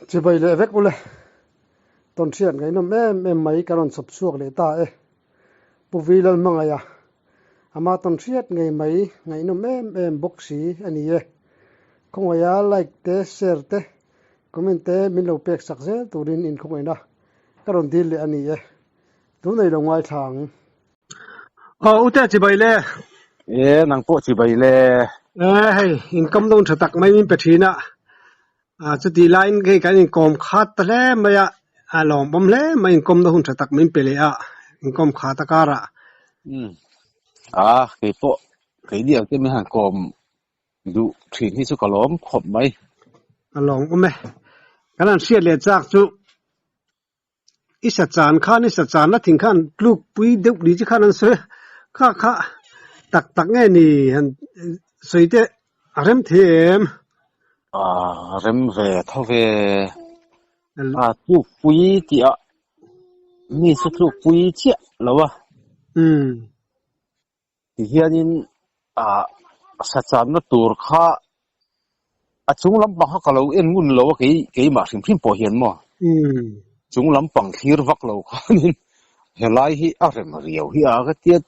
chỉ bây lệ vét bule tuần thiện cái nó em mấy cái nó sập suộc lệ ta ấy bù vi lần mang à ama tuần thiện ngày nó em bốc xí anh ấy không ai like te share te comment te min lo pek sak zel turin in không ai na cáiron deal lệ anh ấy tu này là ngoài thang ute chỉ bây lệ nang po chi bai le hey income đông thật tắc mấy min petrina chu ti line cái income khát le maya long bom le mai income đông thật tắc min pele income khát takara cái điều cái mình hàng còm đủ thuyền hi chu kalom khop mai long ome kanan siat le chak chu isa chan la thing khan luk pui deuh li chi khan an se kha tak nge ni han soite arem them rem về thau về tu pui ti a ni su tu pui chi lawa ti hianin sa chan na tur kha chung lam bang ka lo en ngun lo ke ma hrim po hian mo chung lam pang thir vak lo khanin helai hi a rem riau hi a ga tiat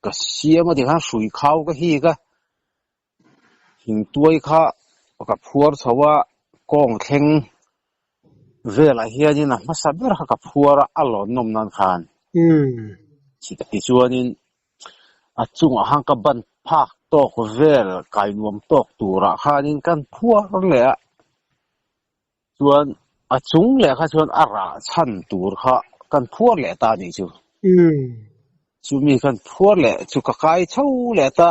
ka siama de kha sui khau ka hi ka hin tuai kha ka phuar chawa kong thleng vela hianin a masa ber kha ka phuara alon nom nan khan chi ta ti chuanin a chung a hang ka ban phak tok vel kai nuam tok tura khanin kan phuar le chuan a chung le kha chuan ara chan tur kha kan phuar le ta ni chu chu mi kan phuar le chu ka kai chau le ta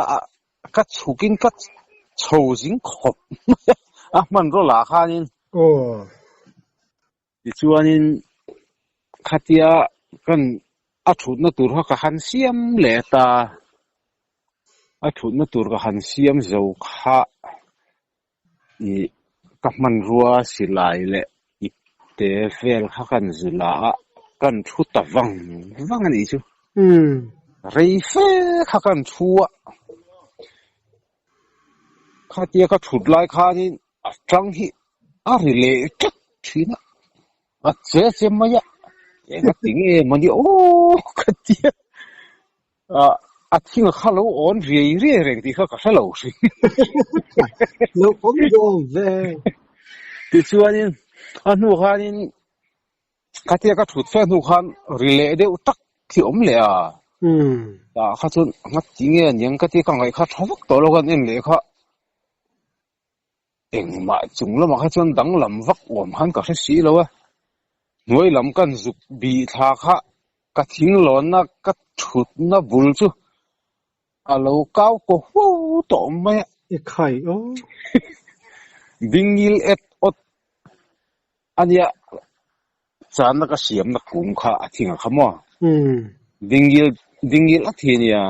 ka chukin ka chou jing khop a man ro la khanin ti chuanin khatia kan a thut na tur ha ka han siam le ta a thut na tur ka han siam zo kha i ka man ruwa silai le i te vel kha kan zula kan thu ta wang ani chu rei fe kha kan thua khatia ka thut lai khanin a tang hi a rile tak thina a che maya nga tinge mani khatia a thinga khalo on re reng ti kha ka halo si lo om do ve ti chuanin anu khanin khatia ka thut fe nu khan rile de utak thi om le ta kha chun nga tinge nyang ka ti ka ngai kha thawak to lo kan en le kha engma chunglam kha chun dang lam vak om han ka si lo wa noi lam kan zuk bi tha kha ka thing lon na ka thut na bul chu alo kau ko hu to mai e khai dingil et ot ania chan na ka siam na kum kha athinga khamo dingil athinia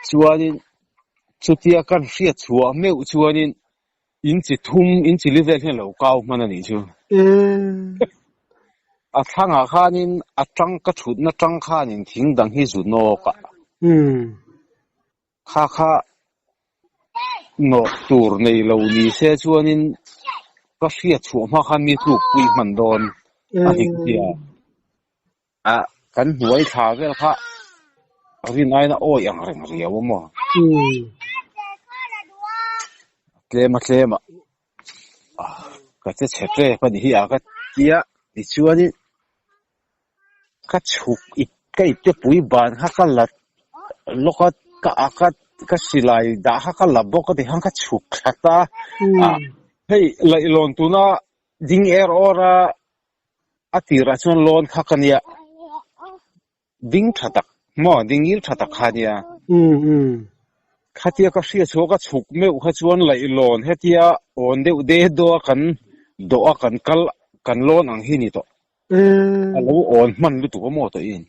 chuanin chutia kan hria chua meu chuanin inchi thum inchi level hen lo kau manani chu a thanga khanin a tang ka thut na tang khanin thing dang hi zu no ka kha no tur nei lo ni se chuanin ka hria chu ma khan mi tu pui man don a dik dia kan huai tha vel kha rin ai na oi ang reng riaw mo tlema ka che chetre pa ni hi a ka tia ti chuanin ka chuk I kai te pui ban ha ka lat lokat ka silai da ha ka labok de hang ka chuk khata hei lai lon tu na ding er ora atira chon lon kha kania ding thatak mo dingil thatak khania khatia ka hria choka chuk meu kha chuan lai lon hetia on deuh de do kan kal kan lon ang hi ni to alo on man lu tu mo to in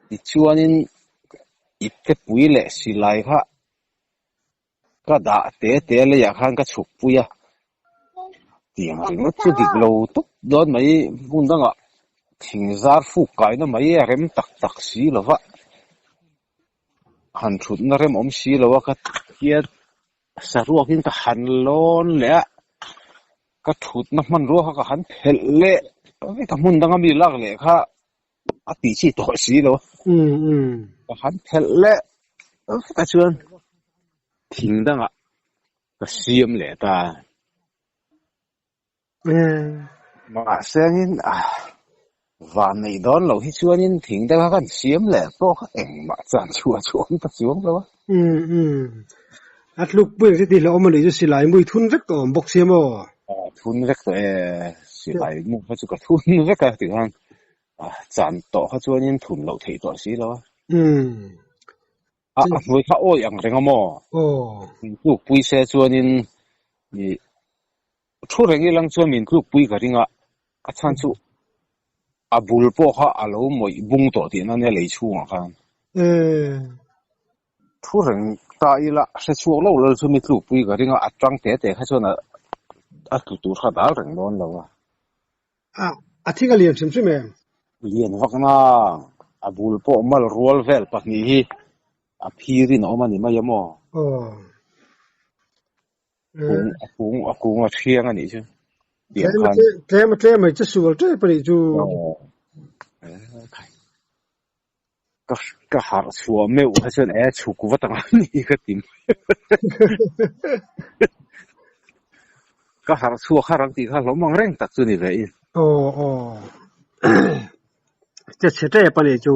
ti chuanin itte pui le silai kha ka da te le ya khan ka chuk puya tiang ring chu dik lo tuk don mai bundanga thingzar fu kai na mai rem tak si lova han thut na rem om si lova ka kia saruakin ka han lon le ก็ถุดน้ำมันรัวเขาก็หันเผ็ดเละไม่ทำมันดังมีลักเละค่ะตีชีตัวสีแล้วก็หันเผ็ดเละก็ชวนทิ้งดังอ่ะก็เสียมเละตามาเสียงวันนี้โดนเราที่ชวนนี่ทิ้งได้ก็เสียมเละตัวก็เองมาจานชัวตัดชวนแล้วอัดลูกปืนที่ตีเราเอามาเลยจะสิไหลมือทุนรักก่อนบอกเสียมั้งทุนรักตัวสิไหลมุกเขาจะก็ทุนรักกันถึงขั้นจานโตเขาชวนนี่ทุนเราถี่ตัวสีแล้วมือเขาโอ้ยอย่างไรก็มั่วลูกปุยเสียชวนนี่ทุเรื่องนี้หลังชวนมีลูกปุยก็ริงอ่ะก็ฉันชูบุลโป้เขาอาลูมวยบุ้งตัวที่นั่นเนี่ยเลยชูอ่ะครับทุเรื่องตายละเสียชัวร์เราชวนมีลูกปุยก็ริงอ่ะจังเตะเขาชวนตัวเขาด่าเรื่องโดนแล้วที่ก็เรียนใช่ไหมเรียนวักน่าบุลโป้มารัวเวลปักนี้พี่รินออกมานี่มายังมั่วกูงเที่ยงอันนี้ใช่เดี๋ยวกันแกไม่จะสู้จะไปจูก็หาชัวไม่ว่าจะชูกูว่าต่างนี่ก็ติมก็หาชัวข้ารังตีข้าล้มมังเร่งตักจุนี่เลยจะเชื่อใจไปจู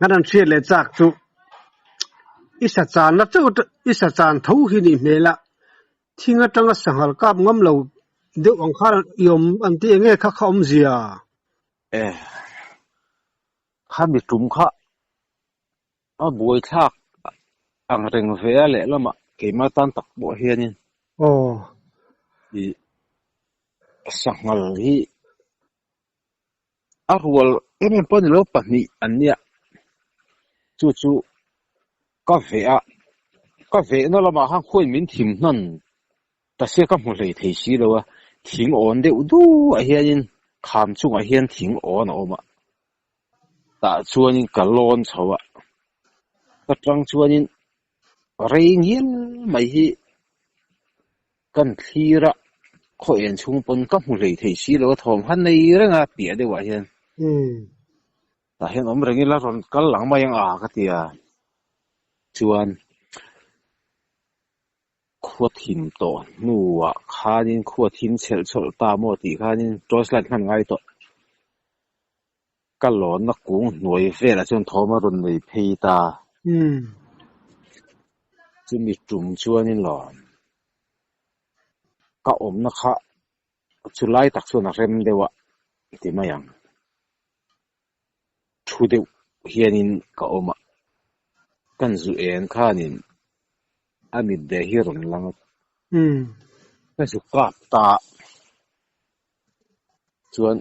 งั้นเชื่อเลยจากจูอิสระจานแล้วจูอิสระจานทุ่งหินเมล่ะที่งั้นจังสังหารกับงั้มเราเดี๋ยวองค์ข้ายมอันที่เงี้ยข้าอมเสียข้ามีจุ่มข้าบวยทักอังเริงเฟียเละแล้วมาเกี่ยมาตันตักบัวเฮียนี่ดีสังหารที่รัวมันเป็นรูปแบบนี้อันเนี้ยจู่กาแฟนั่นเรามาห้างคุยมินทิมนั่นแต่เสียก็หมดเลยที่สิแล้วว่าทิ้งอ่อนเดี๋ยวดูไอ้เฮียนคำจุงไอ้เฮียนทิ้งอ่อนออกมาแต่ชวนก็ร้อนเขาอะก็จังชวนเรียนยันไม่ฮีกันทีละข้อยชุงปนก็หมดเลยที่สิแล้วว่าทอมหันในเรื่องอะไรเปียได้ว่าเฮียนแต่เห็นผมเรื่องนี้แล้วก็หลังมายังก็เตียชวนขวดทิมตัวนัวข้านี่ขวดทิมเชลชลตาโมตีข้านี่จอยสลัดมันไงตัวก็หลอนนักกุ้งหน่วยเฟรจนทอมารุนในเพตาจะมีจุ่มชัวนี่หลอนก็อมนะคะชุไล่ตักส่วนนักเรียนเดียวที่มายังชูเดียวเฮียนินก็อมกันจุเอ็นข้านินอามิดเดฮิรุนลังก็สุกาตาชวน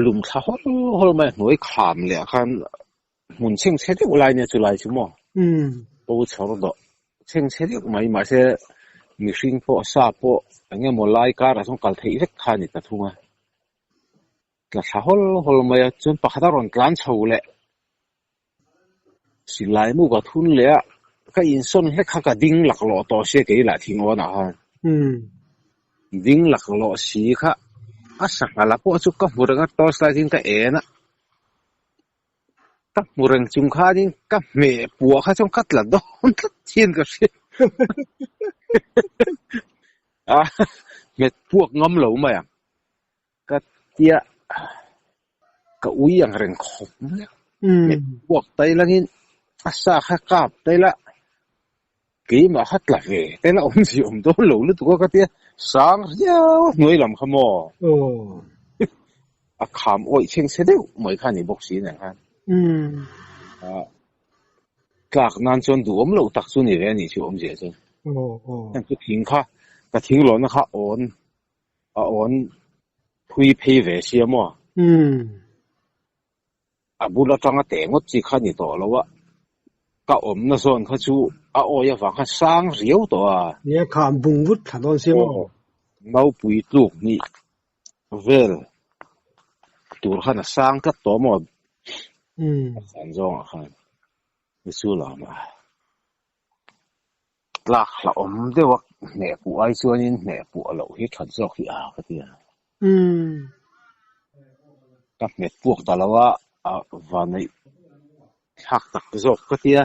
ลุมท้าฮอลไม่หน่วยขามเลยคันมุนเชิงเชดิวไลเนี่ยจุไลชิมอปูชอร์ดเชิงเชดิวไม่มาเสมิชิงโปซาโปอันนี้มลายการะสงกัลเทอิเล็กทานิตทุ่งแล้วท้าฮอลไม่จนปะขดารอนกลานชาวเล่สิไลมูกทุนเลยก็อินส่วนเล็กก็ดิ้งหลักหล่อต่อเสียกี่ละทิ้งวันนะฮะดิ้งหลักหล่อสีค่ะสักอะไรพวกชุกก็มูเรงต่อสไลดิ้งก็นะก็มูเรงจุงข้าดิ้งก็เมย์ปัวข้าจงกัดละโดนตัดทิ้งก็เสียเมย์พวกง้มเหลวมาอย่างก็เตี้ยก็อุ้ยอย่างเร่งขมเลยเมย์พวกไตละงี้สาขากับไตละกี่มาฮัดละเวแต่ละองค์สิองค์โดนหลูตัวก็เตี้ยสังเดียวหน่วยลำขโมขามโอ้ยเชิงเสด็จไม่ข้านี่บอกสีนะครับจากนั้นจนดูอมเราตักส่วนนี้เลยนี่ชื่ออมเจริญนั่นก็ทิ้งค่ะก็ทิ้งหล่นนะคะอ่อนคุยเพย์เวเสียมั้งบุรุษจังก็แต่งดจีข้านี่ต่อแล้ววะก็อมนั่นส่วนเขาชูโอ้ยฟังเขาสร้างเรียวตัวเนี่ยขามบุ้งวุฒิขันตอนเสียมั้งเราปุยลูกนี่เวลตัวข้าน่ะสร้างก็ตัวหมดสันจงอ่ะครับไม่สู้หรอกมาหลักละอมเดี๋ยวว่า nè phụ ai xưa nên nè phụ lẩu hết thật dọc thì cái gì các mẹ buộc ta là và này hắc tắc dọc cái gì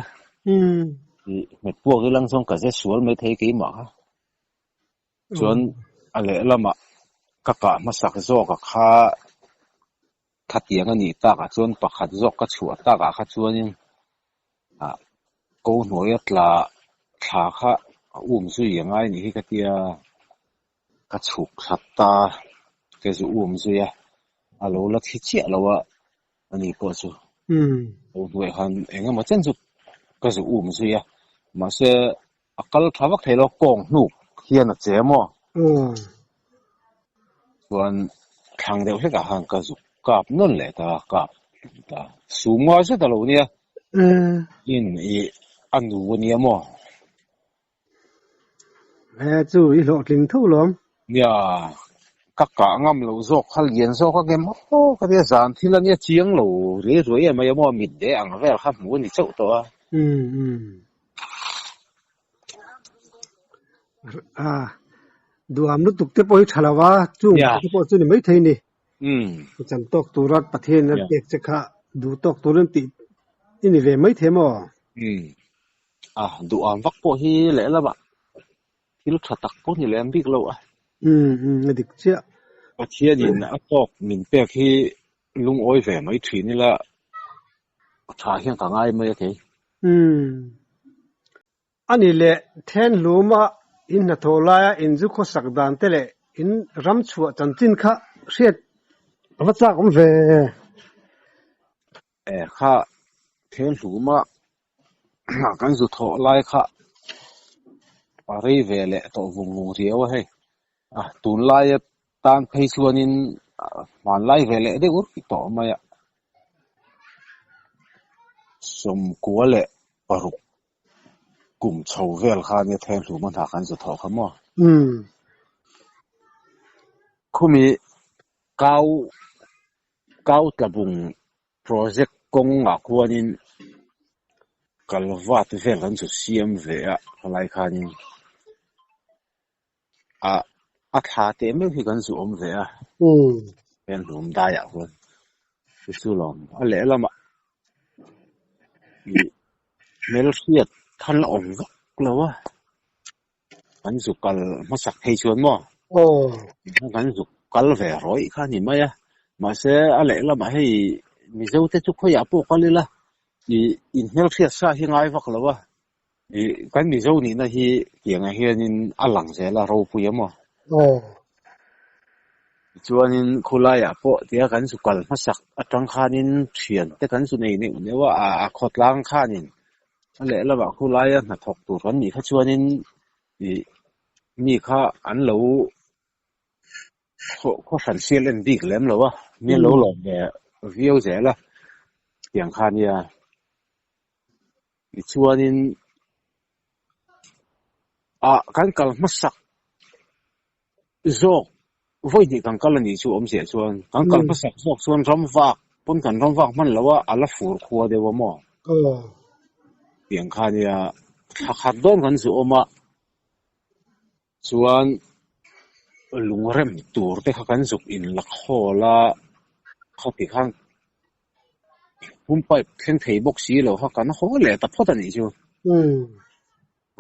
thì mẹ buộc cái lăng xong cả sẽ xuống mới thấy cái mà chuẩn lẽ là mà các cả mà sắc dọc các khá khát tiếng anh ta cả chuẩn bạc khát dọc các chuột ta cả khát chuột nên câu nói là thà khá suy yang ai ni cái tia cái chuột khát ta cái sự suy alo là thiết chế là wa anh có chứ câu nói han anh mà chân sự cái sự suy mà sẽ akal thawak thelo kong nu hian a chemo chuan thang deuh hleka han ka zu kap non le ta kap ta suma se ta lo nia in I anu nia mo he chu I lo tling thu lom nia các cả ngam lo zok khal yen so ka gem ho ka dia zan thilan ya chiang lo re roi ma mo mit de ang vel khap mu ni chau to duam nu tuk te poi thalawa chu te poi chu ni mai theini chan tok turat pathian na tek chakha du tok turan ti ini ve mai themo duam vak po hi le la ba hil thatak po ni lem bik lo dik chia pathian in a tok min pek hi lung oi ve mai thri ni la tha hian ka ngai mai the ani le then luma in na tholaya in zu kho sakdan tele in ram chua chanchin kha riat awachak om ve kha then luma kan zu tho lai kha pari ve le to vung ngu riaw he tun lai tan phei chuanin man lai ve le de ur ki to maya som kwa le paruk kum chau vel kha ni then luma tha kan zu tho khamo khumi kau tlabung project kong nga khuanin kalvat vel kan chu siam ve a lai khanin a tha te me hi kan zu om ve a pen lum da ya hon chu lom a le lama mel khiat than om vak lawa kan zu kal masak thei chuan mo kan zu kal ve roi kha ni maya ma se a le lama hei mi zo te chu khoya po kalila in mel khiat sa hi ngai vak lawa kan mi zo ni na hi tianga hianin alang se la ro pu yamo chuanin khulaya po tia kan su kal masak atang khanin thian te kan su nei nei newa a khotlang khanin ale lama khulaya na thok tur kan ni kha chuanin mi kha an lo kho san sial en dik lem lawa mi lo lom be viau je la tiang khania chuanin kan kal masak zok voi ni kan kal ni chu om se chuan kan kal masak zok chuan ram vak pon kan ram vak man lawa ala fur khuwa dewa mo tiang khania khat don kan zu oma chuan lungrem tur te kha kan zuk in lak khola khati khang pai khen thei bok si lo ha kan ho le ta phot ani chu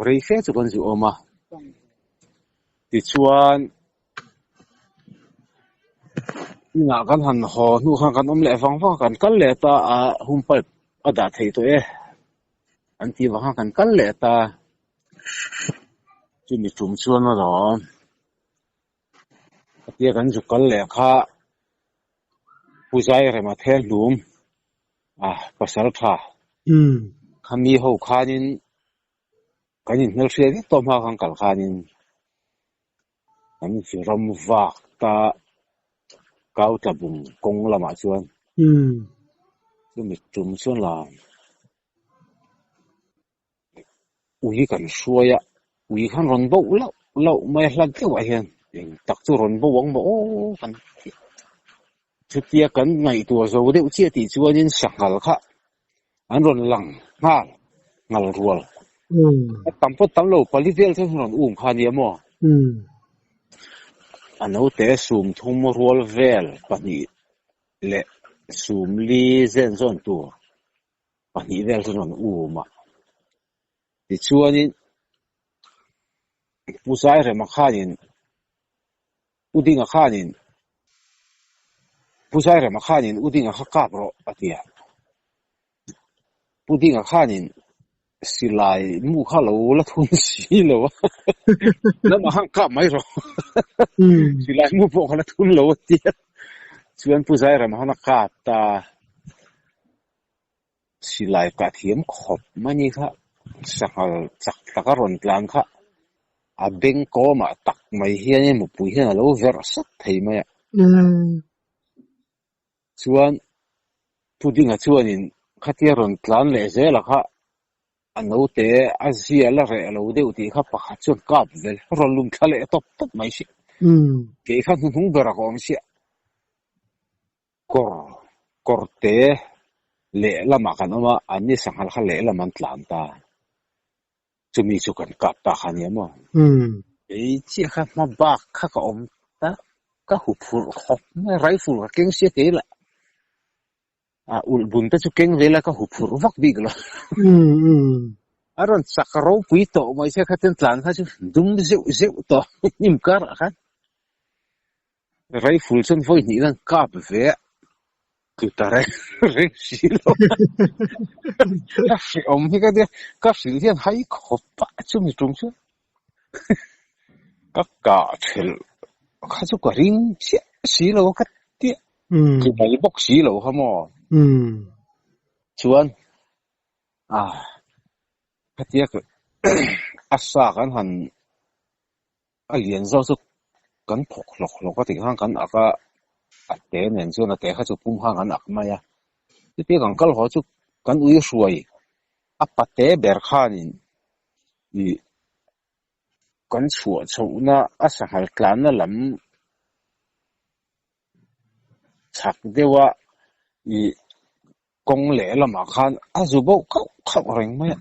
rei fe chu kan zu oma ti chuan nga kan han ho nu kha kan om le wang kan kal le ta pai ada thei to an ti wa kan kal le ta chu mi tum chuan na lo tia kan zu kal le kha puzai re ma thel lum pasal tha khami ho khanin kanin hel thria ni tom ha kan kal khanin an fi ram vak ta kau tlabung kong lama chuan chu mi tum chuan la ui kan hruaya ui khan ron bo lo mai hlan te wa hian tak chu ron bo wang bo kan chutia kan ngai tu zo de chi ti chuanin sangal kha an ron lang ngal rual tắm phút tắm lâu pali vel thế không uống khan gì mà anh nói thế sum thùng ruột vel pani lệ sum li zen zon tu pani vel thế không uống mà thì chúa nên pusai rồi mà khan uding khan pusai rồi mà khan uding khakap ro atia uding khan silai mu kha lo la thun si lo na ma hang ka mai ro silai mu po kha thun lo ti chuan puzai ram hana ka ta silai ka thiam khop mani kha sangal chak taka ron tlang kha a beng ko ma tak mai hian mu pui hian lo ver sat thei mai chuan pudinga chuan in khatia ron tlan le zela kha ano te azia la re lo de uti kha pakha chuan kap vel ron lum thale top top mai si ke kha hung bera ko si kor te le lama kan oma ani sanghal kha le laman tlan ta chumi chu kan kap ta khani mo ei chi kha ma ba kha ka om ta ka hu phur khop mai rifle ka keng se te la a ul bun ta chu keng vela ka hu phur vak bi glo aron sakaro pui to mai se kha ten tlan kha chu dum zeu zeu to nim kar kha rifle chen voi ni lan kap ve cứ tare reng silo các sĩ ông thì cái đấy các sĩ thiên hay khóc bã chung thì chung chứ các cả thề các chú quả ring silo các tiệt cứ phải bóc silo hả mò chuan cái tiệt asa kan han alien zau su kan phok lok cái tiếng hang kan aka ate nen chu na te kha chu pum hang an ak maya ti pe gang kal ho chu kan ui suai apate ber khanin i kan chhuah chhouna a sangal tlan na lam chak dewa i kong le lama khan a zubo khap reng maya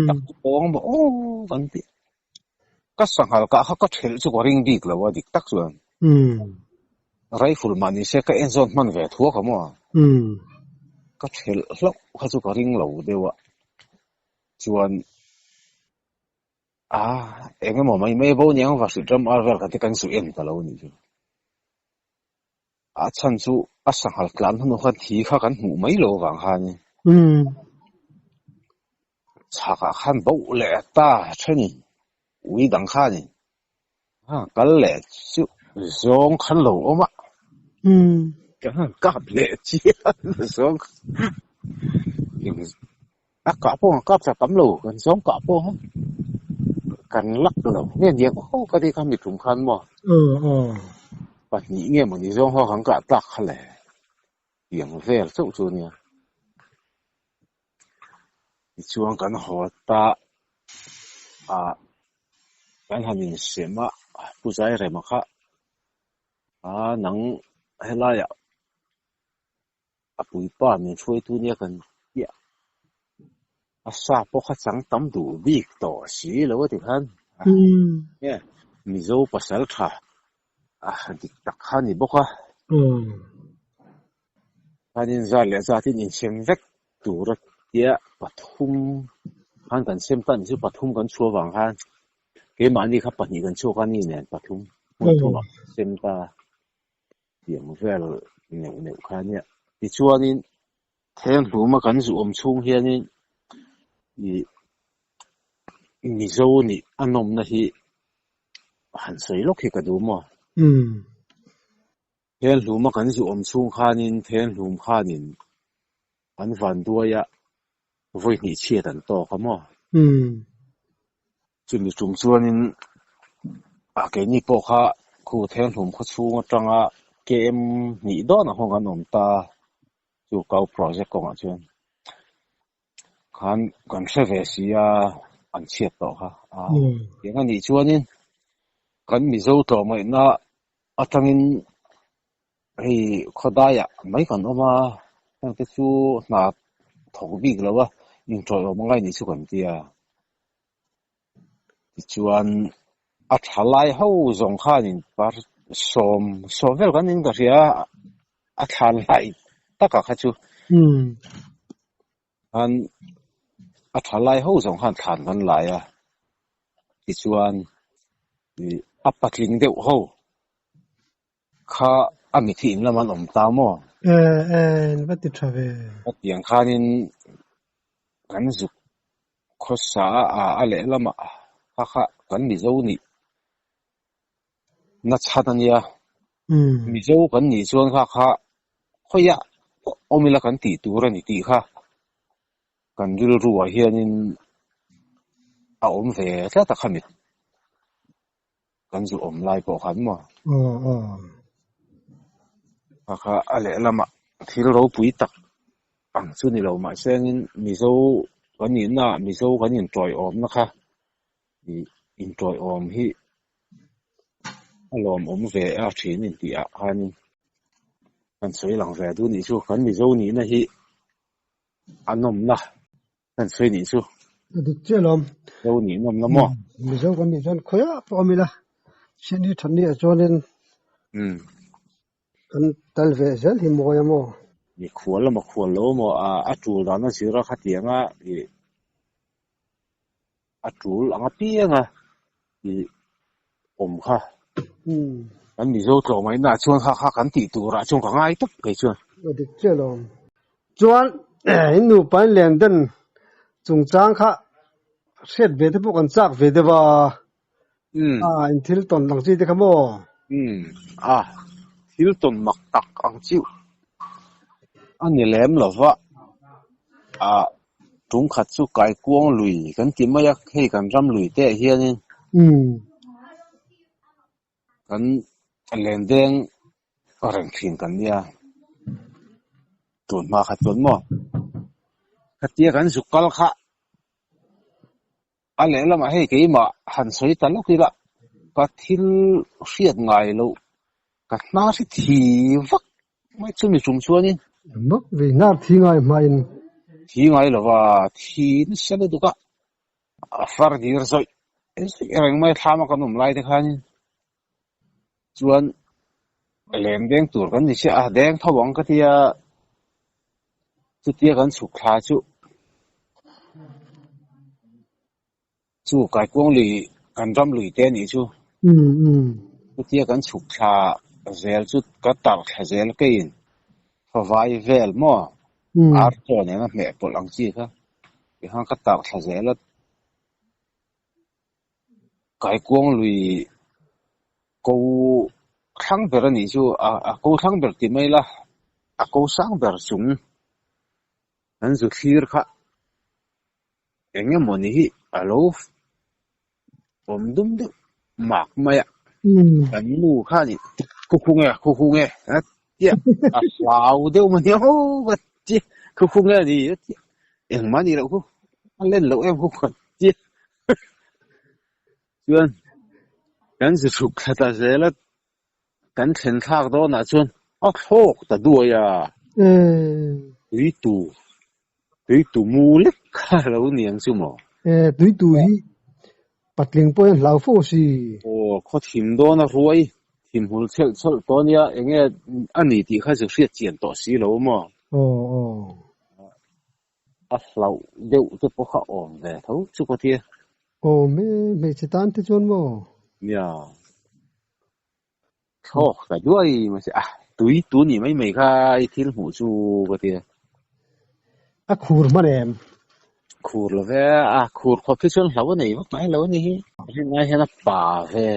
tak pong ba o kan ti ka sangal ka kha ka thel chu ko ring dik lawa dik tak chuan rifle mani se ka enzon man ve thua ka mo ka thel hlo kha chu ka ring lo dewa chuan enge mo mai mai bo nyang va su drum arvel ka ti kan su en ta lo ni chu chan chu a sanghal tlan hnu kha thi kha kan hmu mai lo wang ha ni chaka khan bo le ta thani ui dang kha ni kal le chu zong khan lo oma ka kap le chi zong ka po kap sa tam lo kan zong ka po kan lak lo ne niang ka ti ka mi thum khan mo pa ni nge mo ni zong ho hang ka tak khale yang vel chu chu ni chuang kan ho ta kan hanin sema puzai re ma kha nang helaya apui pa mi choi tu nia kan ya asa po kha chang tam du bik to si lo ti khan ya mi zo pasal tha dik tak khani boka hanin za le za tin in sem vek tu ra tia pathum han kan sem tan chu pathum kan chu wang han ke mani kha pani kan chu kan ni nen pathum pathum sem ta yang vel neu kha nia ti chuanin then hluma kan zu om chung hianin i mi zo ni anom na hi han sei lok hi ka du mo then hluma kan zu om chung khanin then hlum khanin an van duaya voi ni chia dan to ka mo chumi chung chuanin ke ni po kha khu then hlum kha chung atanga kem ni do na hong an om ta chu kau project ko ma chuan kan hre si an chiat to ha yang ani chuanin kan mi zo to mai na atangin hei khodaya mai kan oma tang te chu na thok bik lawa ning tro lo mangai ni chu kan tia chuan a thalai ho zong khanin par sovel kan ning da ria a thalai taka kha chu an a thalai ho zong khan than kan lai a ti chuan a patling deuh ho kha ami thin laman om ta mo vati thave tiang khanin kan zuk khosa a le lama kha kan mi zo ni na chadania mi zo kan ni chuan kha khoya omila kan ti tura ni ti kha kan jul ruwa hianin a om ve ta khamit kan zu om lai po khan mo kha a le lama thil ro pui tak ang chu ni lo ma sengin mi zo kan ni na mi zo kan in troi om na kha in troi om hi alom om ve a thin in ti a hanin kan soi lang ve du ni chu kan mi zo ni na hi anom na kan soi ni chu adu chelom zo ni nom na mo mi zo kan ni jon khoya pomila sini thani a chonin kan tal ve zel hi moya mo ni khual lo mo a tul da na sira khatianga a tul anga pianga i om kha kan mi zo tlo mai na chuan kha kan ti tu ra chung ka ngai tak kai chuan adu chelom chuan inu pan leng den chung chang kha set ve te pok an chak ve de wa in thil ton lang chi te khamo thil ton mak tak ang chiu ani lem lova tung khat chu kai kuang lui kan ti mai hei kan ram lui te hianin kan len deng reng thin kan nia tun ma kha ton mo khatia kan sukal kha ale lama hei ke ma han soi talokila ka thil hriat ngai lo ka na si thi vak mai chu mi chung chuanin mak ve na thi ngai main thi ngai lova thi ni sele duka far dir zoi reng mai thama kanum lai te khanin chuan lem deng tur kan ni se a deng thawang ka tia chu tia kan suk thla chu kai kuang li kan ram lui te ni chu chu tia kan suk thla zel chu ka tar thla zel ke in vai vel mo ar to ne na me pol ang chi kha ki hang ka tar thla zel kai kuang lui ko thang ber ani chu a ko thang ber ti mai la a ko sang ber chung an zu thir kha enge moni hi alo om dum de mak maya kan nu kha ni khu khu nge a tia a sao de ma ni ho ba ti khu nge ni eng ma ni lo khu lên lo em khu khan ti chuan kan zu thuk khata zela kan thlen thak do na chuan a thok ta duaya tui tu mu lek kha lo niang chu mo tui tu hi patling po yan lau fo si kho thim do na ruai thim hul chel chol to nia enge ani ti kha zu hriat chian to si lo mo a hlau deuh te po kha om ve tho chu ko tia me chitan te chon mo ya tho ka duai ma se tui tu ni mai kha I thil hu chu ko tia a khur ma rem khur lo ve khur kho phi chon hlau nei mak mai lo ni hi ngai hena pa ve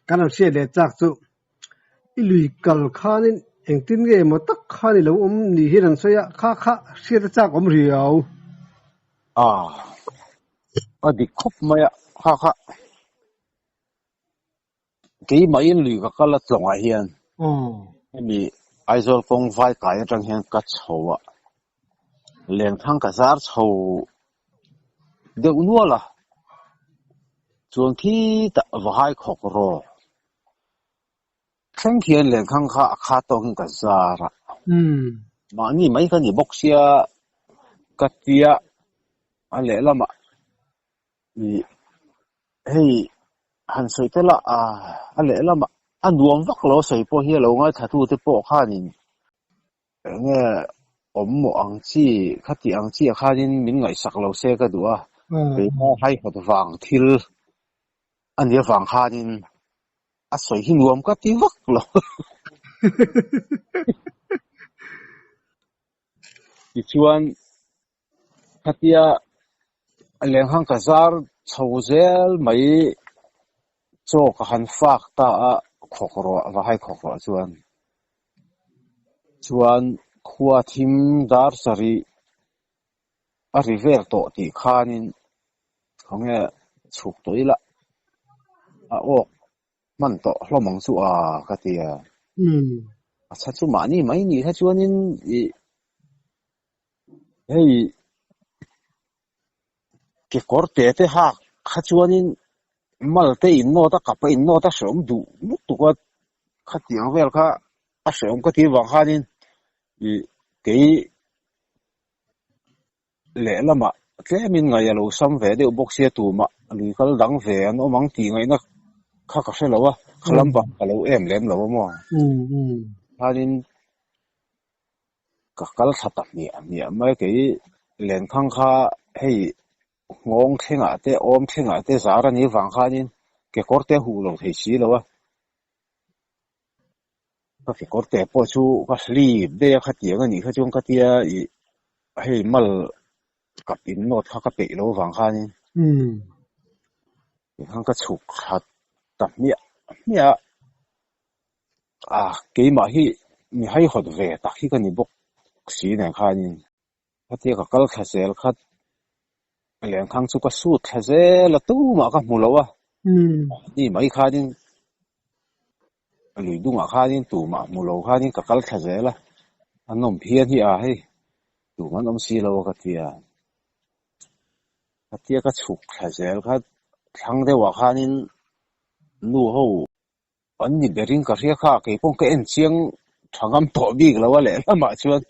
kanam se le chak chu ilui kal khanin engtin ge mo tak khani lo ni hi ran soya kha se chak om riau dik khop maya kha ke mai in lui ka kala tlonga hian mi aizol pong vai kai atang hian ka chowa leng thang ka zar chho de unwala chuan khi ta vai khok ro thang hian leng thang kha tong ka zara ma ni mai ka ni boxia ka tia ale lama hei han soi te la a le la ma an nuam vak lo soi po hi lo ngai thatu te po khanin nge ommo angchi khati angchi khanin min ngai sak lo se ka duwa pe hai hot wang thil an ye wang khanin a soi hi nuam ka ti vak lo ti chuan khatia leng hang ka zar chhozel mai cho ka han fak ta a khokro wa hai khokro chuan khua thim dar sari a river to ti khanin khonge chuk toila a ok man to hlomang chu a katia a cha chu mani mai ni kha chuanin hei ke korte te ha kha chuanin malte in no ta kapa in no ta som du muk tu ka khatiang vel kha a som ka ti wang khanin ke le lama tlemin ngai lo sam ve de boxia tu ma li kal dang ve an omang ti ngai na kha ka se lo wa khalam ba ka lo em lem lo mo hanin ka kal thata mi mai ke len khang kha hei ngong thenga te om thenga te zara ni wang khanin ke korte hu lo thei si lo wa ka ke korte po chu ka sli de khatiang ani kha chung ka tia hei malกับอินโนดเขาก็เปะโลฝังข้านี่เขาก็ฉุกขัดตับเนี่ยกี่มาที่มีให้หดเวตักที่กันนี่บกสีเนี่ยข้านี่ถ้าเทียกับกัลคาเซลคัดเหลียงข้างสุกสูดคาเซลตู้มากับมูลวะนี่มาอีข้านี่หรือดูมาข้านี่ตู้มามูลข้านี่กับกัลคาเซลอันนมเพี้ยนที่ให้ตู้มันนมสีลวะกับเทียที่ก็ฉุกแค่เสียก็ทั้งเดียวข้านี่นู่เขาอันนี้เบริงก็เรียกข้าเกี่ยงกับเอ็นเชียงทางคำตอบดีแล้วว่าแหละแล้วมาชวน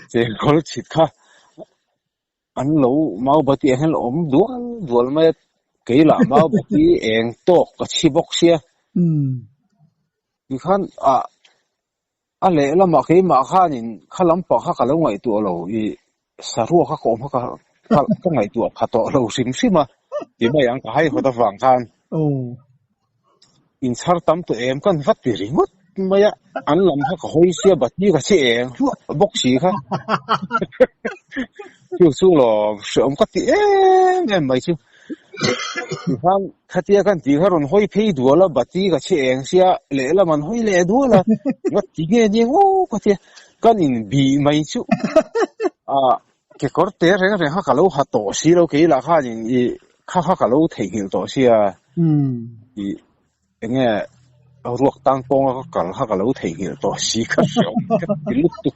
เจ้าเขาคิดข้าอันเรามาบัดนี้ให้เราดูไม่เกี่ยละมาบัดนี้เองโตก็ชีบกเสียดิฉันอะไรแล้วมาเกี่ยมาข้านี่ข้าลำปางข้าก็ลงไว้ตัวเราสรุปข้าโกงข้าก็ไงตัวขัดต่อเราซิมาที่ไม่ยังก็ให้เขาตะฟังกันอินชาร์ตัมตัวเองกันฟัดปีริงดไม่อะอันลำเขาก็หอยเสียบัดนี้ก็เสียเองชั่วบกสีค่ะชั่วสู้หรอเสริมก็ตีเนี่ยไม่ชั่วท่านถ้าเทียกันตีเขาโดนหอยเพย์ดัวแล้วบัดนี้ก็เสียเองเสียเละแล้วมันหอยเละดัวละวัดที่เนี่ยโอ้ก็เทียกันอินบีไม่ชั่วcái cột té rồi họ cả lâu họ tổ xí lâu cái là họ những họ cả lâu thể hiện tổ xí nghe ruột tăng bông họ cả lâu thể hiện tổ xí cái sẹo cái lúc tụt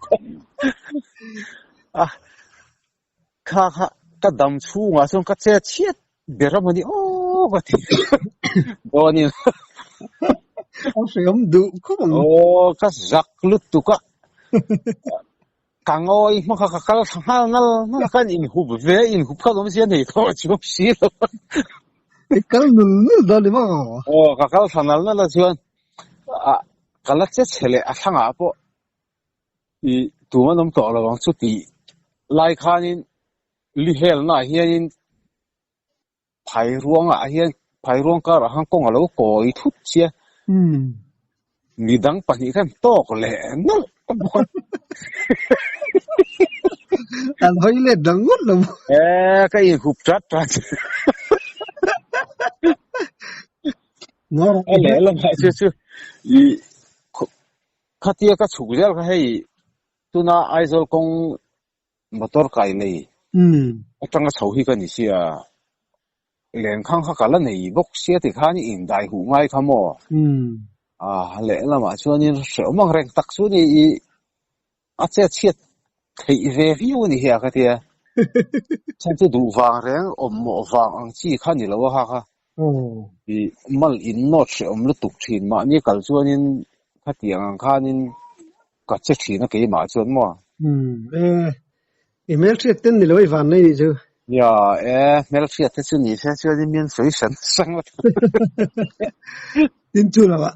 cái đầm chu mà xong cái xe chết bị ra mà đi cái gì bao nhiêu ông sẹo đủ không cái giặc lúc tụt càng ơi mà cái thằng nó cái in hụp về in hụp cái东西呢都就死了cái nụ đó đi mà cái thằng nó là chuyện cái là chết chele thằng bộ tụi nó nằm tọa là bằng chút đi lại khanin li hel na hian phai ruang hian phai ruang ka ra hang kong alo koi thut chia mi dang pa hi kan tok le no anh hỏi lên đằng ngút lắm cái hụp trát nó lẽ là vậy chứ khát tia cái chủ yếu cái hay tu na ai rồi con motor cái này trong cái sầu hi cái gì à liền khang khắc cái này bốc xe thì khá như in đại hủ ngay không mò lẽ là mà cho nên sợ mang rèn tắc xuống đi chết chết thì về view này hiểu cái tia chẳng chỉ đủ vàng rèn mỏ vàng anh chỉ khá nhiều lâu ha thì mal in nốt sẽ lúc tục chín mà như cái cho nên cái tiếng khá nên cái chết chín nó cái mà cho mà email sẽ tên này lối vàng này chứ ya mel fiat thế chứ nhỉ thế chứ đi miền suối sẵn sang mất tin chu là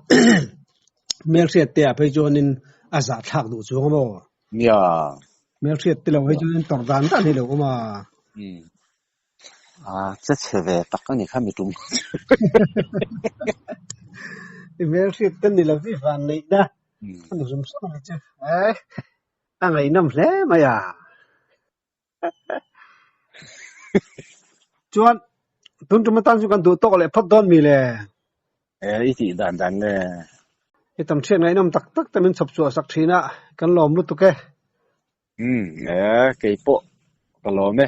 mel siat te a phei chuanin a za thak du chuang mo ya mel siat te lo hei chuanin tor dan ta ni lo ma chắc sẽ về tắc cái này khá mệt đúng mel siat te ni lo vi van nei da nu zum so ni cha a ngai nam hle ma ya chuan tun tum tan chu kan du to le phat don mi le ít thì đàn đàn nè tam thian ngai nam tak tak tamin chop chu sak thina kan lom lu tu ke cái bộ cái lò mẹ